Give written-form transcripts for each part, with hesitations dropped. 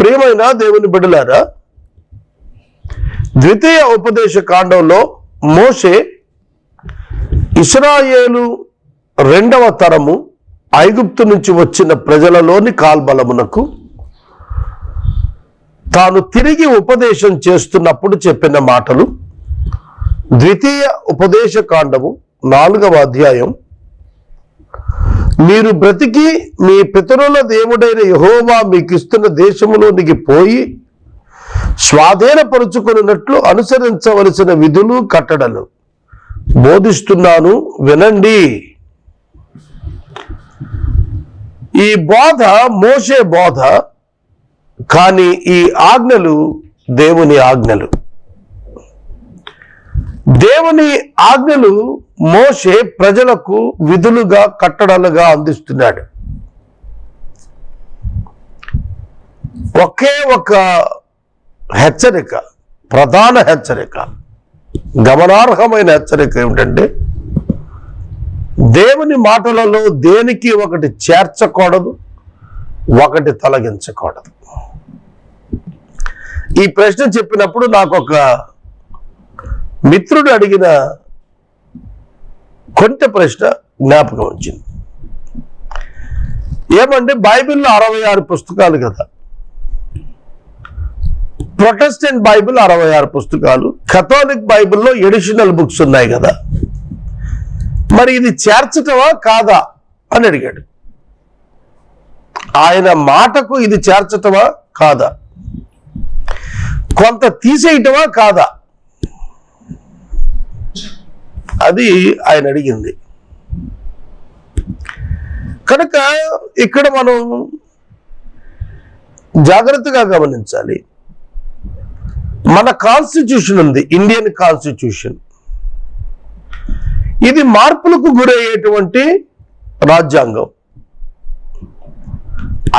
ప్రియమైన దేవుని బిడ్డలారా, ద్వితీయ ఉపదేశ కాండంలో మోషే ఇశ్రాయేలు రెండవ తరము ఐగుప్తు నుంచి వచ్చిన ప్రజలలోని కాల్బలమునకు తాను తిరిగి ఉపదేశం చేస్తున్నప్పుడు చెప్పిన మాటలు. ద్వితీయ ఉపదేశ కాండము 4వ అధ్యాయం. మీరు బ్రతికి మీ పితరుల దేవుడైన యెహోవా మీకు ఇస్తున్న దేశములోనికి పోయి స్వాధీనపరుచుకున్నట్లు అనుసరించవలసిన విధులు కట్టడలు బోధిస్తున్నాను, వినండి. ఈ బోధ మోషే బోధ, కానీ ఈ ఆజ్ఞలు దేవుని ఆజ్ఞలు. దేవుని ఆజ్ఞలు మోషే ప్రజలకు విధులుగా కట్టడలుగా అందిస్తున్నాడు. ఒకే ఒక హెచ్చరిక, ప్రధాన హెచ్చరిక, గమనార్హమైన హెచ్చరిక ఏమిటంటే దేవుని మాటలలో దేనికి ఒకటి చేర్చకూడదు, ఒకటి తొలగించకూడదు. ఈ ప్రశ్న చెప్పినప్పుడు నాకు ఒక మిత్రుడు అడిగిన కొంచెం ప్రశ్న జ్ఞాపకం వచ్చింది. ఏమంటే బైబిల్లో 66 పుస్తకాలు కదా, ప్రొటెస్టెంట్ బైబిల్ 66 పుస్తకాలు, కథోలిక్ బైబిల్లో ఎడిషనల్ బుక్స్ ఉన్నాయి కదా, మరి ఇది చేర్చటమా కాదా అని అడిగాడు. ఆయన మాటకు ఇది చేర్చటమా కాదా, కొంత తీసేయటమా కాదా, అది ఆయన అడిగింది. కనుక ఇక్కడ మనం జాగ్రత్తగా గమనించాలి. మన కాన్స్టిట్యూషన్ ఉంది, ఇండియన్ కాన్స్టిట్యూషన్. ఇది మార్పులకు గురయ్యేటువంటి రాజ్యాంగం.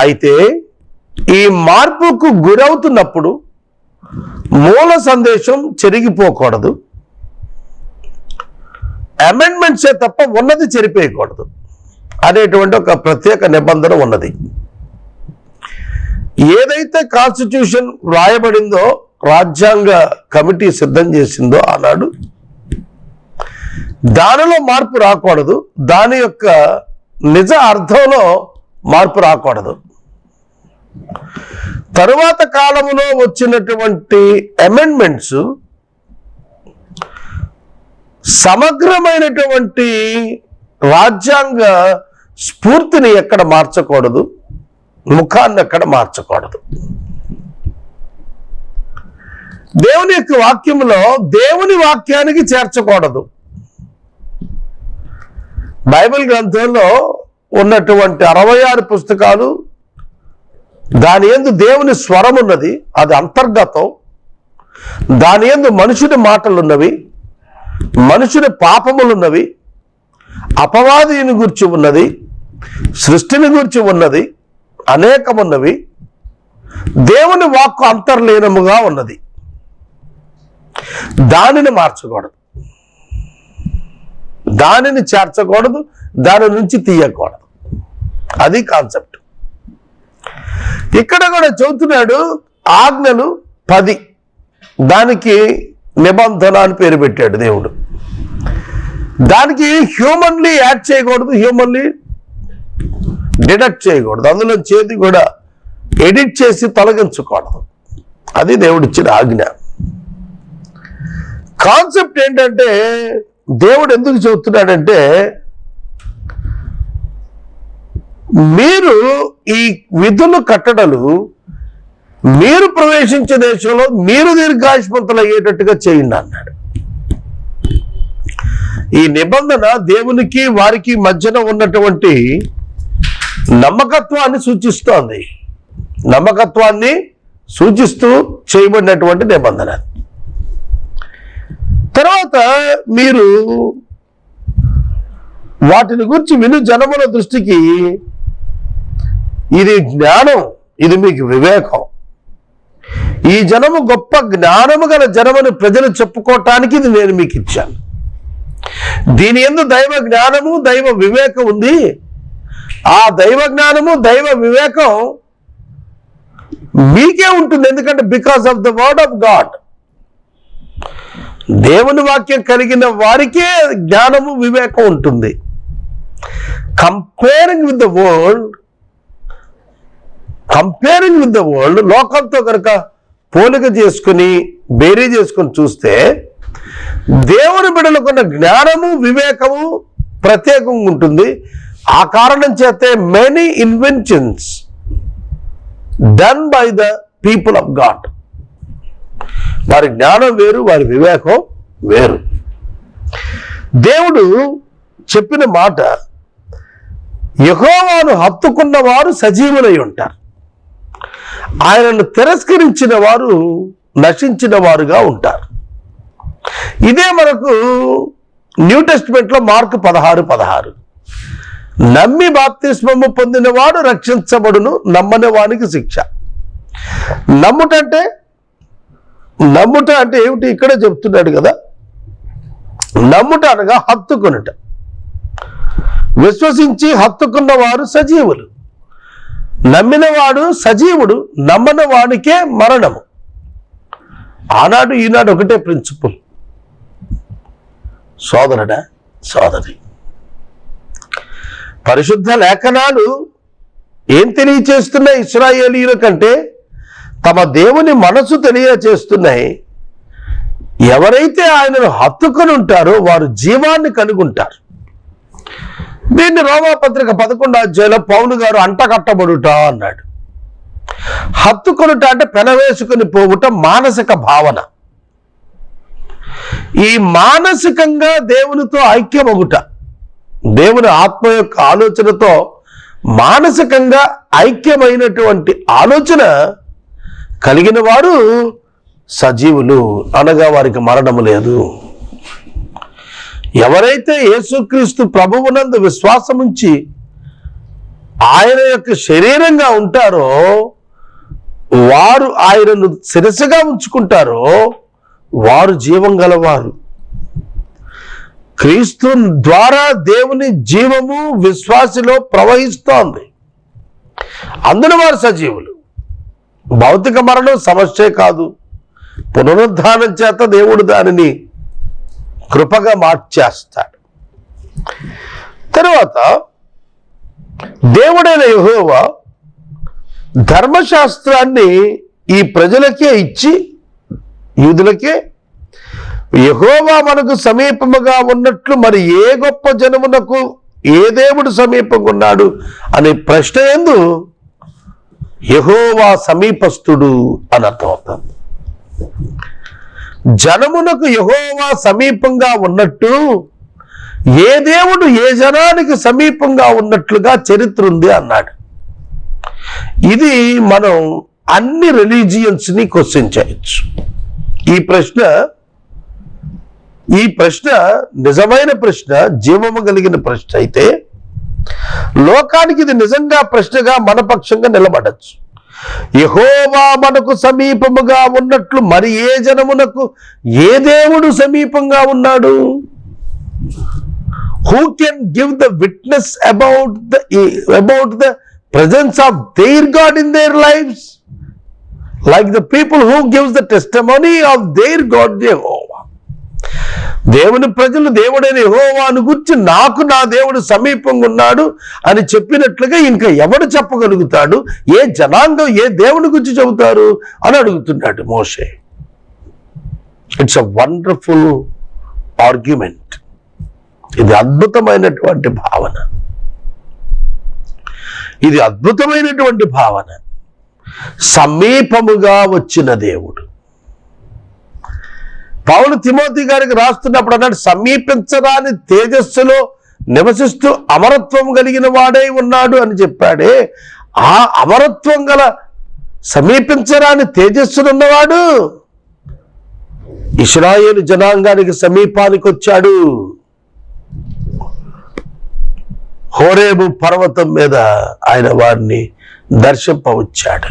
అయితే ఈ మార్పుకు గురవుతున్నప్పుడు మూల సందేశం చెరిగిపోకూడదు, అమెండ్మెంట్సే తప్ప ఉన్నది చెరిపేయకూడదు అనేటువంటి ఒక ప్రత్యేక నిబంధన ఉన్నది. ఏదైతే కాన్స్టిట్యూషన్ రాయబడిందో, రాజ్యాంగ కమిటీ సిద్ధం చేసిందో ఆనాడు, దానిలో మార్పు రాకూడదు, దాని యొక్క నిజ అర్థంలో మార్పు రాకూడదు. తరువాత కాలంలో వచ్చినటువంటి అమెండ్మెంట్స్ సమగ్రమైనటువంటి రాజ్యాంగ స్ఫూర్తిని ఎక్కడ మార్చకూడదు, ముఖాన్ని ఎక్కడ మార్చకూడదు. దేవుని యొక్క వాక్యంలో దేవుని వాక్యానికి చేర్చకూడదు. బైబిల్ గ్రంథంలో ఉన్నటువంటి 66 పుస్తకాలు, దాని యందు దేవుని స్వరం ఉన్నది, అది అంతర్గతం. దాని యందు మనుషుని మాటలున్నవి, మనుషుని పాపములున్నవి, అపవాదిని గురించి ఉన్నది, సృష్టిని గురించి ఉన్నది, అనేకమున్నవి. దేవుని వాక్కు అంతర్లీనముగా ఉన్నది. దానిని మార్చకూడదు, దానిని చేర్చకూడదు, దాని నుంచి తీయకూడదు. అది కాన్సెప్ట్. ఇక్కడ కూడా చెబుతున్నాడు ఆజ్ఞలు 10, దానికి నిబంధన అని పేరు పెట్టాడు దేవుడు. దానికి హ్యూమన్లీ యాడ్ చేయకూడదు, హ్యూమన్లీ డిడక్ట్ చేయకూడదు, అందులో చేతి కూడా ఎడిట్ చేసి తొలగించకూడదు. అది దేవుడిచ్చిన ఆజ్ఞ. కాన్సెప్ట్ ఏంటంటే, దేవుడు ఎందుకు చెబుతున్నాడంటే, మీరు ఈ విధులు కట్టడలు మీరు ప్రవేశించే దేశంలో మీరు దీర్ఘాయుష్మంతులు అయ్యేటట్టుగా చేయండి అన్నాడు. ఈ నిబంధన దేవునికి వారికి మధ్యన ఉన్నటువంటి నమ్మకత్వాన్ని సూచిస్తోంది, నమ్మకత్వాన్ని సూచిస్తూ చేయబడినటువంటి నిబంధన. తర్వాత మీరు వాటిని గురించి విను జనముల దృష్టికి ఇది జ్ఞానం, ఇది మీకు వివేకం. ఈ జనము గొప్ప జ్ఞానము గల జనమని ప్రజలు చెప్పుకోవటానికి ఇది నేను మీకు ఇచ్చాను. దీని యందు దైవ జ్ఞానము దైవ వివేకం ఉంది. ఆ దైవ జ్ఞానము దైవ వివేకం మీకే ఉంటుంది. ఎందుకంటే because of the word of God. దేవుని వాక్యం కలిగిన వారికే జ్ఞానము వివేకం ఉంటుంది. కంపేరింగ్ విత్ ద వరల్డ్, లోకంతో కనుక పోలిక చేసుకుని బేరీ చేసుకుని చూస్తే దేవుని బిడ్డలకున్న జ్ఞానము వివేకము ప్రత్యేకంగా ఉంటుంది. ఆ కారణం చేతే many inventions done by the people of God. వారి జ్ఞానం వేరు, వారి వివేకం వేరు. దేవుడు చెప్పిన మాట, యెహోవాను హత్తుకున్న వారు సజీవులై ఉంటారు, ఆయనను తిరస్కరించిన వారు నశించిన వారుగా ఉంటారు. ఇదే మనకు న్యూ టెస్టిమెంట్లో మార్కు 16:16, నమ్మి బాప్తిస్మము పొందినవాడు రక్షించబడును, నమ్మని వానికి శిక్ష. నమ్ముట అంటే ఏమిటి? ఇక్కడే చెప్తున్నాడు కదా. నమ్ముట అనగా హత్తుకునుట. విశ్వసించి హత్తుకున్న వారు సజీవులు. నమ్మినవాడు సజీవుడు, నమ్మని వాడికే మరణము. ఆనాడు ఈనాడు ఒకటే ప్రిన్సిపల్. సోదరుడా, సోదరి, పరిశుద్ధ లేఖనాలు ఏం తెలియచేస్తున్నాయి? ఇశ్రాయేలీయుల కంటే తమ దేవుని మనసు తెలియచేస్తున్నాయి. ఎవరైతే ఆయనను హత్తుకొని ఉంటారో వారు జీవాన్ని కనుగొంటారు. దీన్ని రోమాపత్రిక 11వ అధ్యాయంలో పౌలు గారు అంటకట్టబడుట అన్నాడు. హత్తుకొనుట అంటే పెనవేసుకుని పోవుట, మానసిక భావన. ఈ మానసికంగా దేవునితో ఐక్యమగుట, దేవుని ఆత్మ యొక్క ఆలోచనతో మానసికంగా ఐక్యమైనటువంటి ఆలోచన కలిగిన వారు సజీవులు, అనగా వారికి మరణము లేదు. ఎవరైతే యేసుక్రీస్తు ప్రభువునందు విశ్వాసముంచి ఆయన యొక్క శరీరంగా ఉంటారో, వారు ఆయనను శిరస్సుగా ఉంచుకుంటారో వారు జీవం గలవారు. క్రీస్తు ద్వారా దేవుని జీవము విశ్వాసిలో ప్రవహిస్తోంది, అందులో వారు సజీవులు. భౌతిక మరణం సమస్యే కాదు, పునరుద్ధానం చేత దేవుడు దానిని కృపగా మార్చేస్తాడు. తరువాత దేవుడైన యెహోవా ధర్మశాస్త్రాన్ని ఈ ప్రజలకే ఇచ్చి, యూదులకే, యెహోవా మనకు సమీపముగా ఉన్నట్లు మరి ఏ గొప్ప జనమునకు ఏ దేవుడు సమీపంగా ఉన్నాడు అనే ప్రశ్న యందు యెహోవా సమీపస్థుడు అని అర్థమవుతుంది. జనమునకు యెహోవా సమీపంగా ఉన్నట్టు ఏ దేవుడు ఏ జనానికి సమీపంగా ఉన్నట్లుగా చరిత్ర ఉంది అన్నాడు. ఇది మనం అన్ని రిలీజియన్స్ ని క్వశ్చన్ చేయొచ్చు. ఈ ప్రశ్న నిజమైన ప్రశ్న, జీవము కలిగిన ప్రశ్న అయితే లోకానికి ఇది నిజంగా ప్రశ్నగా మన పక్షంగా నిలబడచ్చు. యెహోవా మనకు సమీపముగా ఉన్నట్లు మరి ఏ జనమునకు ఏ దేవుడు సమీపంగా ఉన్నాడు? Who can give the witness about the presence of their God in their lives? Like the people who gives the testimony of their God Jehovah. దేవుని ప్రజలు దేవుడైన యెహోవాను గురించి నాకు నా దేవుడు సమీపంగా ఉన్నాడు అని చెప్పినట్లుగా ఇంకా ఎవడు చెప్పగలుగుతాడు? ఏ జనాంగం ఏ దేవుని గురించి చెబుతారు అని అడుగుతున్నాడు Moshe. It's a wonderful argument. ఇది అద్భుతమైనటువంటి భావన. ఇది అద్భుతమైనటువంటి భావన. సమీపముగా వచ్చిన దేవుడు. పౌలు తిమోతి గారికి రాస్తున్నప్పుడు అన్నాడు, సమీపించరాని తేజస్సులో నివసిస్తూ అమరత్వం కలిగిన వాడై ఉన్నాడు అని చెప్పాడే. ఆ అమరత్వం గల సమీపించరాని తేజస్సునున్నవాడు ఇశ్రాయేలు జనాంగానికి సమీపానికి వచ్చాడు. హోరేబు పర్వతం మీద ఆయన వారిని దర్శింపవచ్చాడు.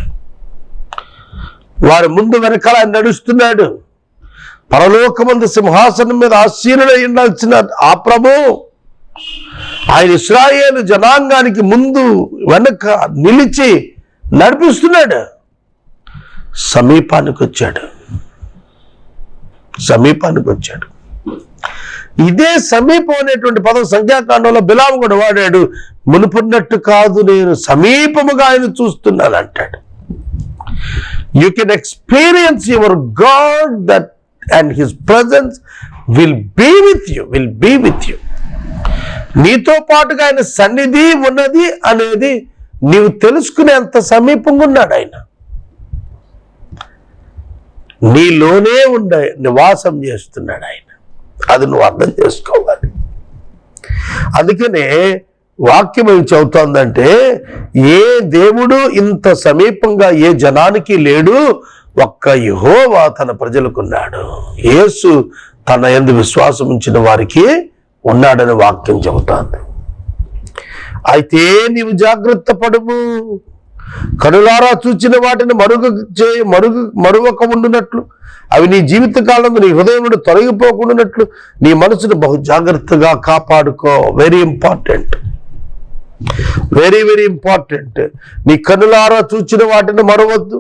వారి ముందు వెనకాల నడుస్తున్నాడు. పరలోకమందు సింహాసనం మీద ఆసీనుడై ఉండాల్సిన ఆ ప్రభు ఆయన ఇశ్రాయేలు జనాంగానికి ముందు వెనక నిలిచి నడిపిస్తున్నాడు. సమీపానికి వచ్చాడు. ఇదే సమీపం అనేటువంటి పదం సంఖ్యాకాండంలో బిలాము కూడా వాడాడు. మునుపున్నట్టు కాదు, నేను సమీపముగా ఆయన చూస్తున్నాను అంటాడు. You can experience your god that and his presence will be with you. నీతో పాటుగా ఆయన సన్నిధి ఉన్నది అనేది నీవు తెలుసుకునేంత సమీపంగా ఉన్నాడు ఆయన. నీలోనే నివాసం చేస్తున్నాడు ఆయన. అది నువ్వు అర్థం చేసుకోవాలి. అందుకనే వాక్యం ఏం చెబుతోందంటే, ఏ దేవుడు ఇంత సమీపంగా ఏ జనానికి లేడు, ఒక్క యెహోవా తన ప్రజలకున్నాడు. యేసు తన యందు విశ్వాసం ఉంచిన వారికి ఉన్నాడని వాక్యం చెబుతోంది. అయితే నీవు జాగ్రత్త పడుము, కనులారా చూచిన వాటిని మరువక ఉండునట్లు, అవి నీ జీవిత కాలంలో నీ హృదయం నుండి తొలగిపోకుండానట్లు నీ మనసును బహు జాగ్రత్తగా కాపాడుకో. Very important. నీ కనులారా చూచిన వాటిని మరవద్దు.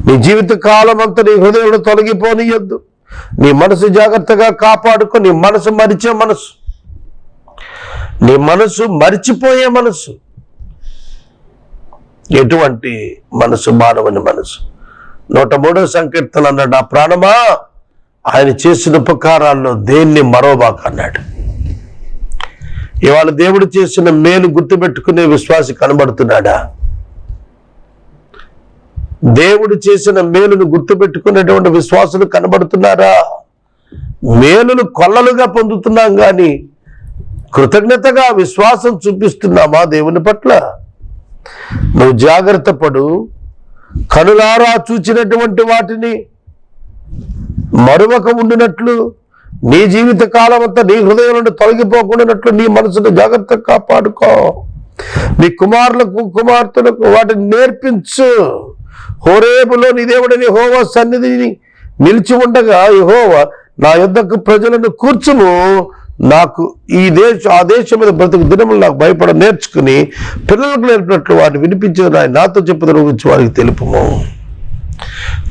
నీ జీవిత కాలం అంతా నీ హృదయంలో తొలగిపోనియొద్దు. నీ మనసు జాగ్రత్తగా కాపాడుకో. నీ మనసు మరిచిపోయే మనసు. ఎటువంటి మనసు? మానవుని మనసు. 103వ సంకీర్తన అన్నాడు, ఆ ప్రాణమా ఆయన చేసిన ఉపకారాల్లో దేన్ని మరోబాక అన్నాడు. ఇవాళ దేవుడు చేసిన మేలు గుర్తుపెట్టుకునే విశ్వాసి కనబడుతున్నాడా? దేవుడు చేసిన మేలును గుర్తుపెట్టుకునేటువంటి విశ్వాసులు కనబడుతున్నారా? మేలును కొల్లలుగా పొందుతున్నాం కానీ కృతజ్ఞతగా విశ్వాసం చూపిస్తున్నామా దేవుని పట్ల? నువ్వు జాగ్రత్త పడు. కనులారా చూచినటువంటి వాటిని మరువక ఉండినట్లు, నీ జీవిత కాలం అంతా నీ హృదయం నుండి తొలగిపోకుండానట్లు నీ మనసును జాగ్రత్తగా కాపాడుకో. నీ కుమార్తెలకు వాటిని నేర్పించు. హోరేబులో నీ దేవుడని యెహోవా సన్నిధిని నిలిచి ఉండగా, యెహోవా నా యొద్దకు ప్రజలను కూర్చుము, నాకు ఆ దేశం మీద బ్రతుకు దినములు నాకు భయపడ నేర్చుకుని పిల్లలకు నేర్పినట్లు వారిని వినిపించిన నాతో చెప్పుదల గురించి వారికి తెలుపుము.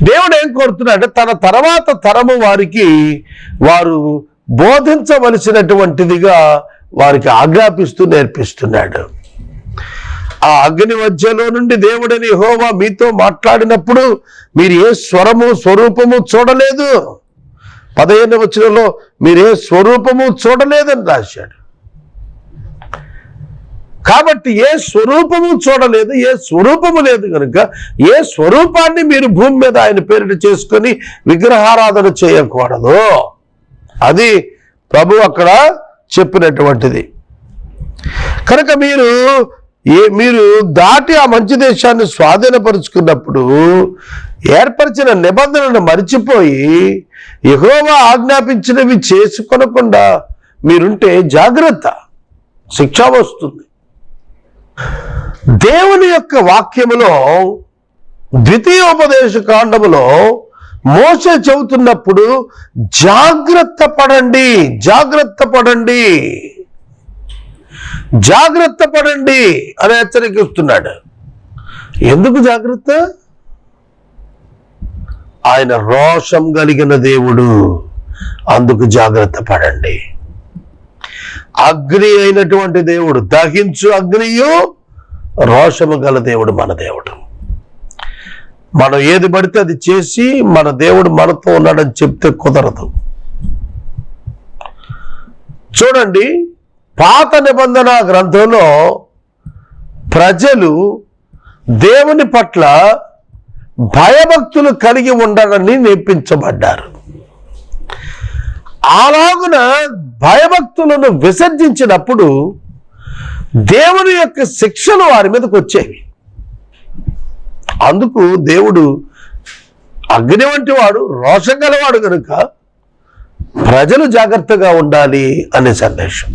దేవుడు ఏం కోరుతున్నాడంటే, తన తర్వాత తరము వారికి వారు బోధించవలసినటువంటిదిగా వారికి ఆజ్ఞాపిస్తూ నేర్పిస్తున్నాడు. ఆ అగ్ని మధ్యలో నుండి దేవుడని యెహోవా మీతో మాట్లాడినప్పుడు మీరు ఏ స్వరూపము చూడలేదు. 15వ వచనంలో మీరు ఏ స్వరూపము చూడలేదని రాశాడు. కాబట్టి ఏ స్వరూపము చూడలేదు, ఏ స్వరూపము లేదు కనుక ఏ స్వరూపాన్ని మీరు భూమి మీద ఆయన పేరిట చేసుకొని విగ్రహారాధన చేయకూడదు. అది ప్రభు అక్కడ చెప్పినటువంటిది. కనుక మీరు దాటి ఆ మంచి దేశాన్ని స్వాధీనపరుచుకున్నప్పుడు ఏర్పరిచిన నిబంధనను మరిచిపోయి యెహోవా ఆజ్ఞాపించినవి చేసుకొనకుండా మీరుంటే జాగ్రత్త, శిక్ష వస్తుంది. దేవుని యొక్క వాక్యములో 2వ కాండములో మోషే చెబుతున్నప్పుడు జాగ్రత్త పడండి అని హెచ్చరిస్తున్నాడు. ఎందుకు జాగ్రత్త? ఆయన రోషం కలిగిన దేవుడు, అందుకు జాగ్రత్త పడండి. అగ్ని అయినటువంటి దేవుడు, దహించు అగ్నియు రోషము గల దేవుడు మన దేవుడు. మనం ఏది పడితే అది చేసి మన దేవుడు మనతో ఉన్నాడని చెప్తే కుదరదు. చూడండి, పాత నిబంధన గ్రంథంలో ప్రజలు దేవుని పట్ల భయభక్తులు కలిగి ఉండాలని నేర్పించబడ్డారు. అలాగున భయభక్తులను విసర్జించినప్పుడు దేవుని యొక్క శిక్షలు వారి మీదకి వచ్చేవి. అందుకు దేవుడు అగ్ని వంటి వాడు, రోషం గలవాడు కనుక ప్రజలు జాగ్రత్తగా ఉండాలి అనే సందేశం.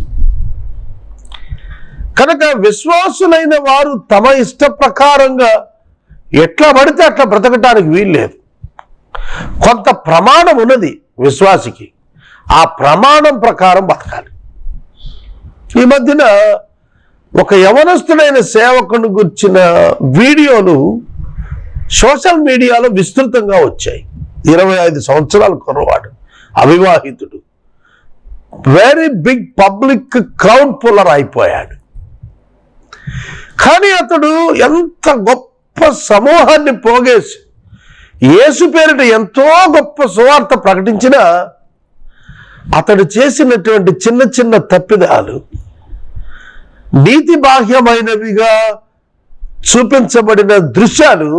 కనుక విశ్వాసులైన వారు తమ ఇష్ట ప్రకారంగా ఎట్లా పడితే అట్లా బ్రతకటానికి వీల్లేదు. కొంత ప్రమాణం ఉన్నది విశ్వాసికి, ఆ ప్రమాణం ప్రకారం బతకాలి. ఈ మధ్యన ఒక యవనస్తుడైన సేవకుని గురించిన వీడియోలు సోషల్ మీడియాలో విస్తృతంగా వచ్చాయి. 25 సంవత్సరాల కుర్రవాడు, అవివాహితుడు, very big public crowd puller అయిపోయాడు. కానీ అతడు ఎంత గొప్ప సమూహాన్ని పోగేసి యేసు పేరిట ఎంతో గొప్ప సువార్త ప్రకటించినా అతడు చేసినటువంటి చిన్న చిన్న తప్పిదాలు నీతి బాహ్యమైనవిగా చూపించబడిన దృశ్యాలు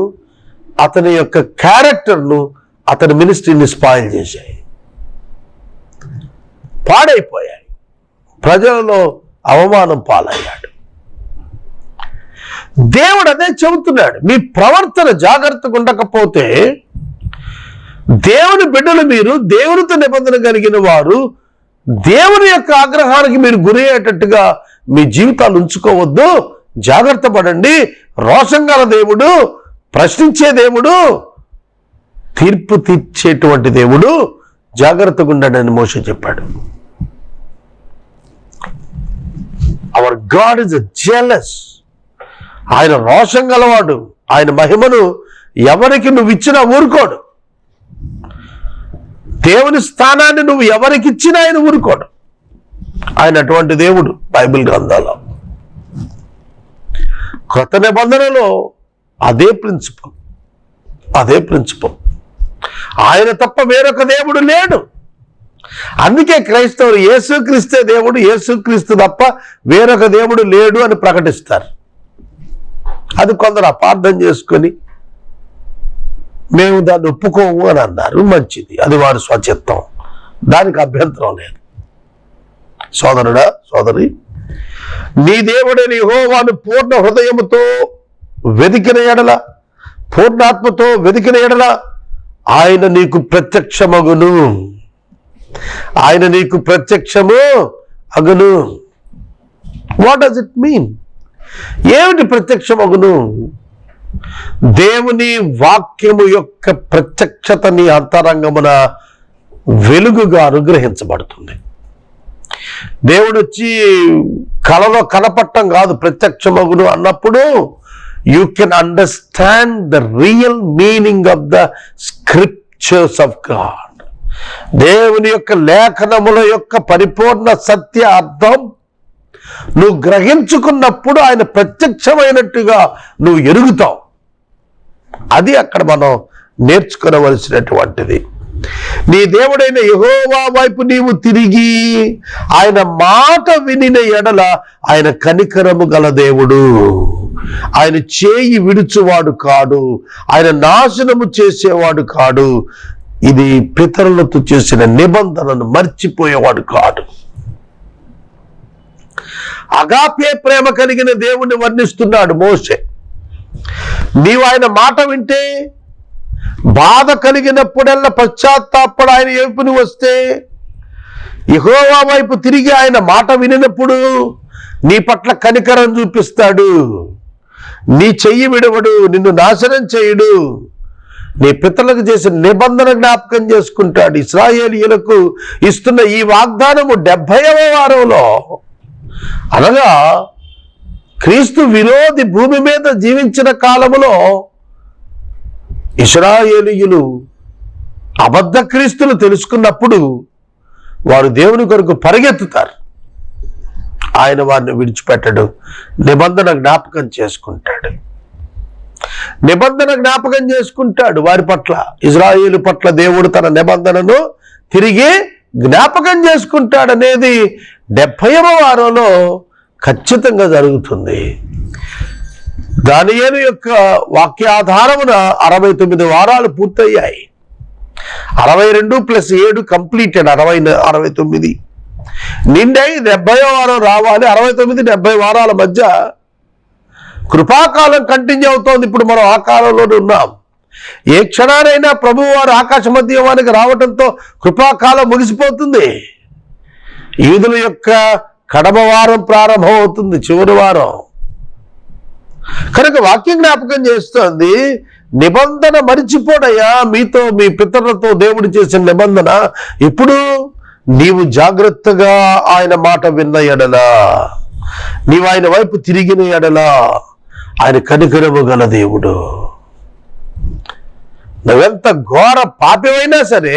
అతని యొక్క క్యారెక్టర్ను, అతని మినిస్ట్రీని స్పాయిల్ చేశాయి, పాడైపోయాయి, ప్రజలలో అవమానం పాలయ్యాడు. దేవుడు అదే చెబుతున్నాడు, మీ ప్రవర్తన జాగ్రత్తగా ఉండకపోతే దేవుని బిడ్డలు మీరు, దేవునితో నిబంధన కలిగిన వారు, దేవుని యొక్క ఆగ్రహానికి మీరు గురయ్యేటట్టుగా మీ జీవితాలు ఉంచుకోవద్దు. జాగ్రత్త పడండి. రోషం గల దేవుడు, ప్రశ్నించే దేవుడు, తీర్పు తీర్చేటువంటి దేవుడు, జాగ్రత్తగా ఉండండి మోషే చెప్పాడు. Hour God is jealous. ఆయన రోషం గలవాడు. ఆయన మహిమను ఎవరికి నువ్వు ఇచ్చినా ఊరుకోడు. దేవుని స్థానాన్ని నువ్వు ఎవరికి ఇచ్చినా ఆయన ఊరుకోడు. ఆయన అటువంటి దేవుడు. బైబిల్ గ్రంథాల్లో, కొత్త నిబంధనలో అదే ప్రిన్సిపల్. ఆయన తప్ప వేరొక దేవుడు లేడు. అందుకే క్రైస్తవులు యేసుక్రీస్తే దేవుడు, యేసుక్రీస్తు తప్ప వేరొక దేవుడు లేడు అని ప్రకటిస్తారు. అది కొందరు అపార్థం చేసుకొని మేము దాన్ని ఒప్పుకోము అని అన్నారు. మంచిది, అది వారి స్వచిత్తం, దానికి అభ్యంతరం లేదు. సోదరుడా, సోదరి, నీ దేవుడైన యెహోవాను పూర్ణ హృదయముతో వెదికిన ఎడల, పూర్ణాత్మతో వెదికిన ఎడల ఆయన నీకు ప్రత్యక్షమగును. ఆయన నీకు ప్రత్యక్షము అగును. What does it mean? ఏమిటి ప్రత్యక్షమగును? దేవుని వాక్యము యొక్క ప్రత్యక్షత నీ అంతరంగమున వెలుగుగా అనుగ్రహించబడుతుంది. దేవుడు వచ్చి కలలో కనపడటం కాదు. ప్రత్యక్షమగును అన్నప్పుడు you can understand the real meaning of the scriptures of God. దేవుని యొక్క లేఖనముల యొక్క పరిపూర్ణ సత్య అర్థం నువ్వు గ్రహించుకున్నప్పుడు ఆయన ప్రత్యక్షమైనట్టుగా నువ్వు ఎరుగుతావు. అది అక్కడ మనం నేర్చుకోవలసినటువంటిది. నీ దేవుడైన యెహోవా వైపు నీవు తిరిగి ఆయన మాట వినిన ఎడల ఆయన కనికరము గల దేవుడు. ఆయన చేయి విడుచువాడు కాడు, ఆయన నాశనము చేసేవాడు కాడు, ఇది పితరులతో చేసిన నిబంధనను మర్చిపోయేవాడు కాడు. అగాపే ప్రేమ కలిగిన దేవుణ్ణి వర్ణిస్తున్నాడు మోషే. నీవు ఆయన మాట వింటే, బాధ కలిగినప్పుడల్లా పశ్చాత్తాపడు ఆయన వైపుని వస్తే, యెహోవా వైపు తిరిగి ఆయన మాట వినినప్పుడు నీ పట్ల కనికరం చూపిస్తాడు. నీ చెయ్యి విడవడు, నిన్ను నాశనం చేయుడు. నీ పితరులకు చేసిన నిబంధన జ్ఞాపకం చేసుకుంటాడు. ఇశ్రాయేలీయులకు ఇస్తున్న ఈ వాగ్దానము 70వ వారంలో, అనగా క్రీస్తు విరోధి భూమి మీద జీవించిన కాలములో ఇశ్రాయేలీయులు అబద్ధ క్రీస్తులు తెలుసుకున్నప్పుడు వారు దేవుని కొరకు పరిగెత్తుతారు. ఆయన వారిని విడిచిపెట్టడు, నిబంధన జ్ఞాపకం చేసుకుంటాడు. నిబంధన జ్ఞాపకం చేసుకుంటాడు వారి పట్ల. ఇశ్రాయేలు పట్ల దేవుడు తన నిబంధనను తిరిగి జ్ఞాపకం చేసుకుంటాడనేది 70వ వారంలో ఖచ్చితంగా జరుగుతుంది. దానియేలు యొక్క వాక్యాధారమున 69 వారాలు పూర్తయ్యాయి. 62 + 7 కంప్లీటెడ్, 69 నిండై 70వ వారం రావాలి. 69, 70 వారాల మధ్య కృపాకాలం కంటిన్యూ అవుతోంది. ఇప్పుడు మనం ఆ కాలంలోనే ఉన్నాం. ఏ క్షణానైనా ప్రభువు వారు ఆకాశ మధ్యమానికి రావడంతో కృపాకాలం ముగిసిపోతుంది. యూదుల యొక్క కడమ వారం ప్రారంభం అవుతుంది, చివరి వారం. కనుక వాక్యం జ్ఞాపకం చేస్తోంది, నిబంధన మరిచిపోడయ్యా, మీతో మీ పితరులతో దేవుడు చేసిన నిబంధన. ఇప్పుడు నీవు జాగ్రత్తగా ఆయన మాట విన్న ఎడలా, నీవు ఆయన వైపు తిరిగిన ఎడలా ఆయన కనికరము గల దేవుడు. నువ్వెంత ఘోర పాపమైనా సరే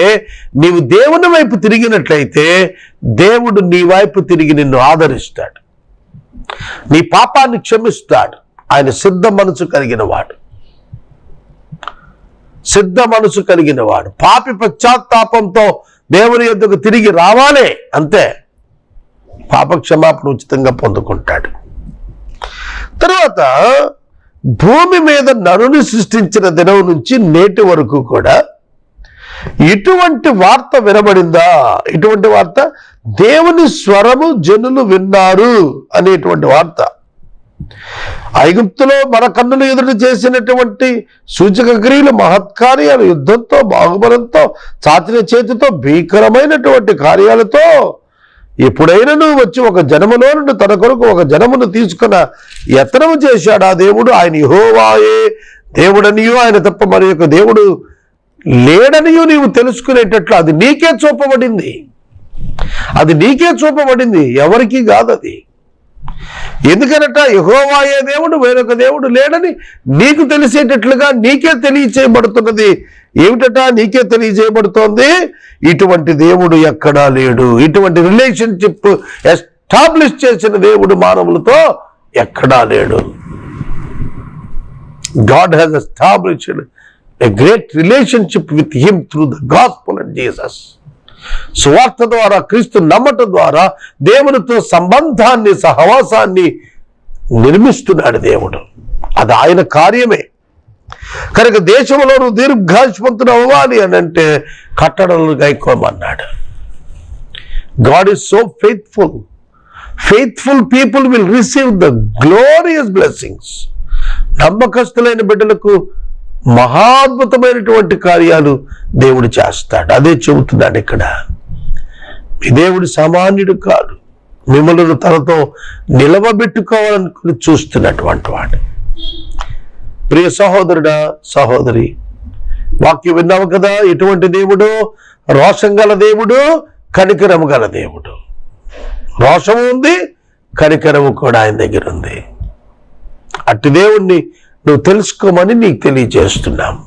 నీవు దేవుని వైపు తిరిగినట్లయితే దేవుడు నీ వైపు తిరిగి నిన్ను ఆదరిస్తాడు, నీ పాపాన్ని క్షమిస్తాడు. ఆయన సిద్ధ మనసు కలిగిన వాడు, సిద్ధ మనసు కలిగిన వాడు. పాపి పశ్చాత్తాపంతో దేవుని యొద్దకు తిరిగి రావాలే, అంతే. పాప క్షమాపణ ఉచితంగా పొందుకుంటాడు. తర్వాత భూమి మీద నరుని సృష్టించిన దినం నుంచి నేటి వరకు కూడా ఇటువంటి వార్త వినబడిందా? ఇటువంటి వార్త, దేవుని స్వరము జనులు విన్నారు అనేటువంటి వార్త. ఐగుప్తులో మన కన్నుల ఎదుట చేసినటువంటి సూచక క్రియలు, మహత్కార్యాలు, యుద్ధంతో, బాహుబలంతో, చాచిన చేతితో, భీకరమైనటువంటి కార్యాలతో ఎప్పుడైనా నువ్వు వచ్చి ఒక జనములో నుండి తన కొరకు ఒక జనమును తీసుకున్న యత్నము చేశాడు ఆ దేవుడు. ఆయన యెహోవాయే దేవుడనియు, ఆయన తప్ప మరి యొక్క దేవుడు లేడనియు నీవు తెలుసుకునేటట్లు అది నీకే చూపబడింది. అది నీకే చూపబడింది, ఎవరికి కాదు అది. ఎందుకనట యెహోవాయే దేవుడు, వేరొక దేవుడు లేడని నీకు తెలిసేటట్లుగా నీకే తెలియచేయబడుతున్నది. ఏమిటట నీకే తెలియజేయబడుతోంది? ఇటువంటి దేవుడు ఎక్కడా లేడు. ఇటువంటి రిలేషన్షిప్ ఎస్టాబ్లిష్ చేసిన దేవుడు మానవులతో ఎక్కడా లేడు. God has established a great relationship with him through the gospel and Jesus. సువార్త ద్వారా, క్రీస్తు నమ్మటం ద్వారా దేవునితో సంబంధాన్ని, సహవాసాన్ని నిర్మిస్తున్నాడు దేవుడు. అది ఆయన కార్యమే. కనుక దేశంలో నువ్వు దీర్ఘాయుష్మంతుడు అవ్వాలి అని అంటే కట్టడలు గైకోమన్నాడు. God is so faithful. Faithful people will receive the glorious blessings. నమ్మకస్తులైన బిడ్డలకు మహాద్భుతమైనటువంటి కార్యాలు దేవుడు చేస్తాడు. అదే చెబుతున్నాడు ఇక్కడ. మీ దేవుడు సామాన్యుడు కాదు, మిమ్మల్ని తనతో నిలవబెట్టుకోవాలనుకుని చూస్తున్నటువంటి వాడు. ప్రియ సహోదరుడా, సహోదరి, వాక్యం విన్నావు కదా. ఎటువంటి దేవుడు? రోషం గల దేవుడు, కనికరము గల దేవుడు. రోషము ఉంది, కనికరము కూడా ఆయన దగ్గర ఉంది. అట్టి దేవుణ్ణి నువ్వు తెలుసుకోమని నీకు తెలియజేస్తున్నాం.